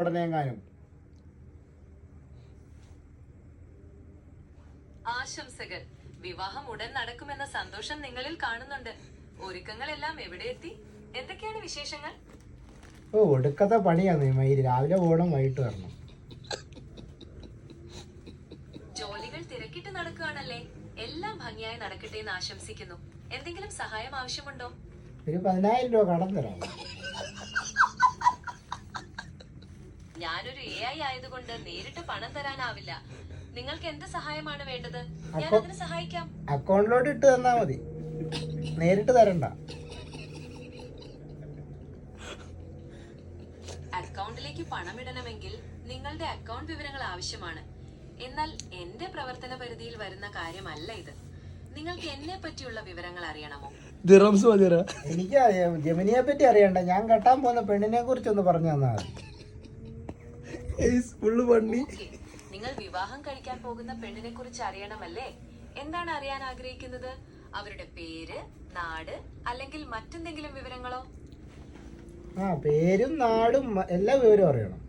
ഉടനെങ്ങാനും ആശംസകൾ. വിവാഹം ഉടൻ നടക്കുമെന്ന സന്തോഷം നിങ്ങളിൽ കാണുന്നുണ്ട്. ഒരുക്കങ്ങളെല്ലാം എവിടെ എത്തി? എന്തൊക്കെയാണ് വിശേഷങ്ങൾ? ഒടുക്കത്തെ പണിയാണ് മയില്. രാവിലെ പോകണം, വൈകിട്ട് വരണം. ജോലികൾ തിരക്കിട്ട് നടക്കുകയാണല്ലേ. എല്ലാം ഭംഗിയായി നടക്കട്ടെ എന്ന് ആശംസിക്കുന്നു. എന്തെങ്കിലും സഹായം ആവശ്യമുണ്ടോ? ഒരു 10,000 രൂപ കടം തരാം. ഞാനൊരു AI ആയതുകൊണ്ട് നേരിട്ട് പണം തരാനാവില്ല. നിങ്ങൾക്ക് എന്ത് സഹായമാണ് വേണ്ടത്? ഞാൻ അതിന് സഹായിക്കാം. അക്കൗണ്ടിലോട്ട് ഇട്ട് തന്നാ മതി, നേരിട്ട് തരണ്ട. അക്കൗണ്ടിലേക്ക് പണമിടണമെങ്കിൽ നിങ്ങളുടെ അക്കൗണ്ട് വിവരങ്ങൾ ആവശ്യമാണ്. എന്നാൽ എന്റെ പ്രവർത്തന പരിധിയിൽ വരുന്ന കാര്യമല്ല ഇത്. നിങ്ങൾക്ക് എന്നെ പറ്റിയുള്ള വിവരങ്ങൾ അറിയണമോ? എനിക്ക് ജമിനിയെ പറ്റി അറിയണ്ട. ഞാൻ കെട്ടാൻ പോകുന്ന പെണ്ണിനെ കുറിച്ചൊന്ന് പറഞ്ഞു തന്നാ മതി. നിങ്ങൾ വിവാഹം കഴിക്കാൻ പോകുന്ന പെണ്ണിനെ കുറിച്ച് അറിയണമല്ലേ? എന്താണ് അറിയാൻ ആഗ്രഹിക്കുന്നത്? അവരുടെ പേര്, നാട്, അല്ലെങ്കിൽ മറ്റെന്തെങ്കിലും വിവരങ്ങളോ? പേരും നാടും എല്ലാ വിവരവും അറിയണം.